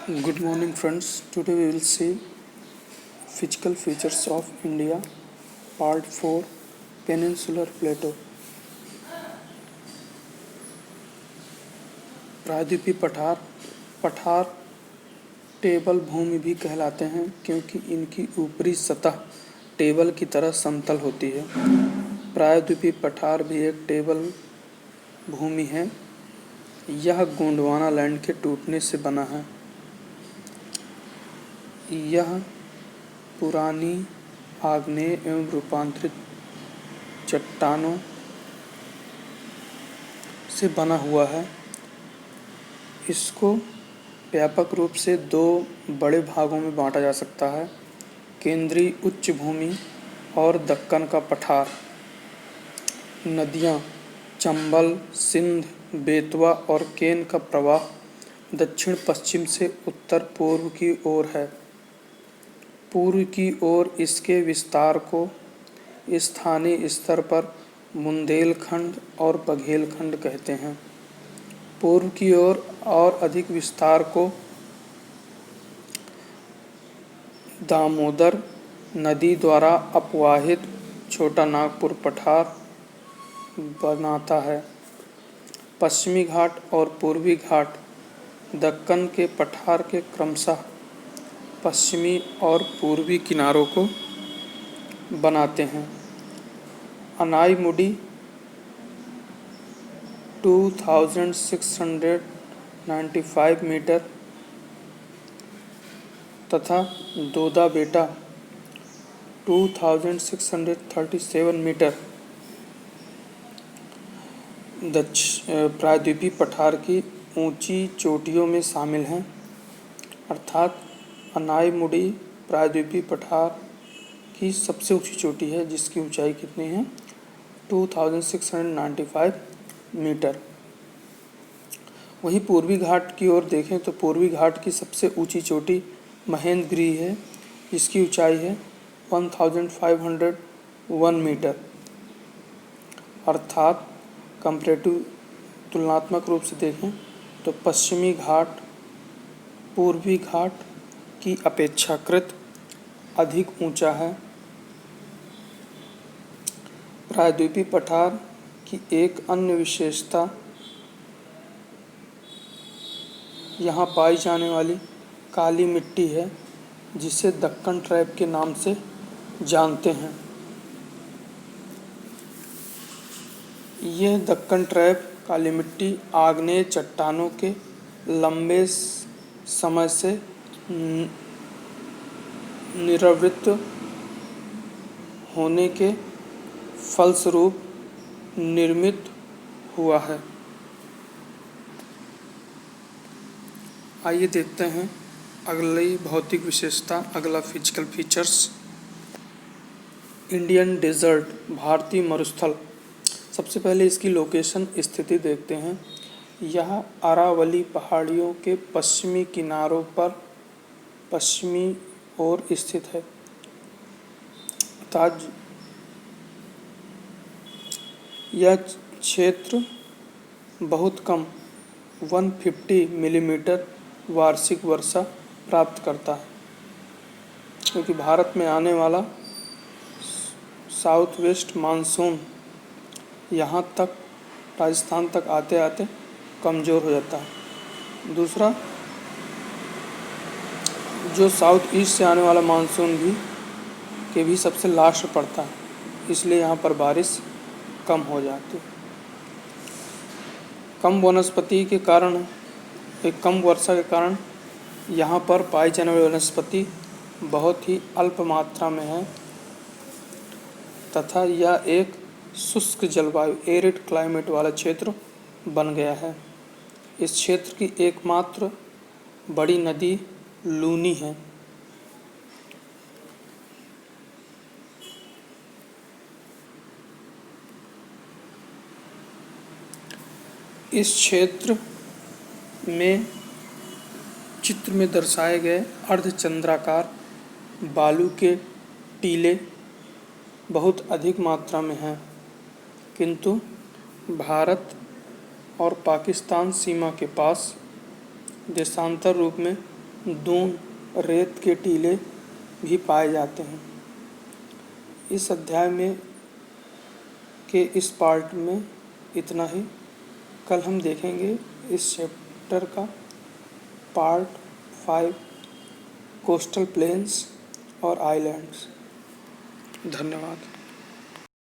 Good morning, friends. Today we will see physical features of India, Part 4, Peninsular Plateau. प्रायद्वीपीय पठार पठार table भूमि भी कहलाते हैं क्योंकि इनकी ऊपरी सतह टेबल की तरह समतल होती है। प्रायद्वीपीय पठार भी एक टेबल भूमि है। यह गोंडवाना लैंड के टूटने से बना है। यह पुरानी आग्नेय एवं रूपांतरित चट्टानों से बना हुआ है। इसको व्यापक रूप से दो बड़े भागों में बांटा जा सकता है, केंद्रीय उच्च भूमि और दक्कन का पठार। नदियाँ चंबल, सिंध, बेतवा और केन का प्रवाह दक्षिण पश्चिम से उत्तर पूर्व की ओर है। पूर्व की ओर इसके विस्तार को स्थानीय स्तर पर बुंदेलखंड और बघेलखंड कहते हैं। पूर्व की ओर और अधिक विस्तार को दामोदर नदी द्वारा अपवाहित छोटा नागपुर पठार बनाता है। पश्चिमी घाट और पूर्वी घाट दक्कन के पठार के क्रमशः पश्चिमी और पूर्वी किनारों को बनाते हैं। अनाईमुडी 2695 मीटर तथा दोदा बेटा 2637 मीटर प्रायद्वीपीय पठार की ऊंची चोटियों में शामिल हैं। अर्थात अनाईमुडी प्रायद्वीपीय पठार की सबसे ऊंची चोटी है, जिसकी ऊंचाई कितनी है 2695 मीटर। वहीं पूर्वी घाट की ओर देखें तो पूर्वी घाट की सबसे ऊंची चोटी महेंद्रगिरी है, जिसकी ऊंचाई है 1501 मीटर। अर्थात कंपैरेटिव तुलनात्मक रूप से देखें तो पश्चिमी घाट पूर्वी घाट की अपेक्षाकृत अधिक ऊंचा है। प्रायद्वीपीय पठार की एक अन्य विशेषता यहाँ पाई जाने वाली काली मिट्टी है, जिसे दक्कन ट्रैप के नाम से जानते हैं। यह दक्कन ट्रैप काली मिट्टी आग्नेय चट्टानों के लंबे समय से निरवृत्त होने के फलस्वरूप निर्मित हुआ है। आइए देखते हैं अगली भौतिक विशेषता, अगला फिजिकल फीचर्स। इंडियन डेजर्ट, भारतीय मरुस्थल। सबसे पहले इसकी लोकेशन स्थिति देखते हैं। यह अरावली पहाड़ियों के पश्चिमी किनारों पर पश्चिमी ओर स्थित है। यह क्षेत्र बहुत कम 150 मिलीमीटर वार्षिक वर्षा प्राप्त करता है, क्योंकि भारत में आने वाला साउथ वेस्ट मानसून यहाँ तक राजस्थान तक आते आते कमज़ोर हो जाता है। दूसरा, जो साउथ ईस्ट से आने वाला मानसून भी सबसे लास्ट पड़ता है, इसलिए यहाँ पर बारिश कम हो जाती है। कम वनस्पति के कारण, कम वर्षा के कारण यहाँ पर पाई जाने वाली वनस्पति बहुत ही अल्प मात्रा में है तथा यह एक शुष्क जलवायु एरिड क्लाइमेट वाला क्षेत्र बन गया है। इस क्षेत्र की एकमात्र बड़ी नदी लूनी है। इस क्षेत्र में चित्र में दर्शाए गए अर्धचंद्राकार बालू के टीले बहुत अधिक मात्रा में हैं, किंतु भारत और पाकिस्तान सीमा के पास देशांतर रूप में दून, रेत के टीले भी पाए जाते हैं। इस अध्याय में के इस पार्ट में इतना ही। कल हम देखेंगे इस चैप्टर का पार्ट 5, कोस्टल प्लेन्स और आइलैंड्स। धन्यवाद।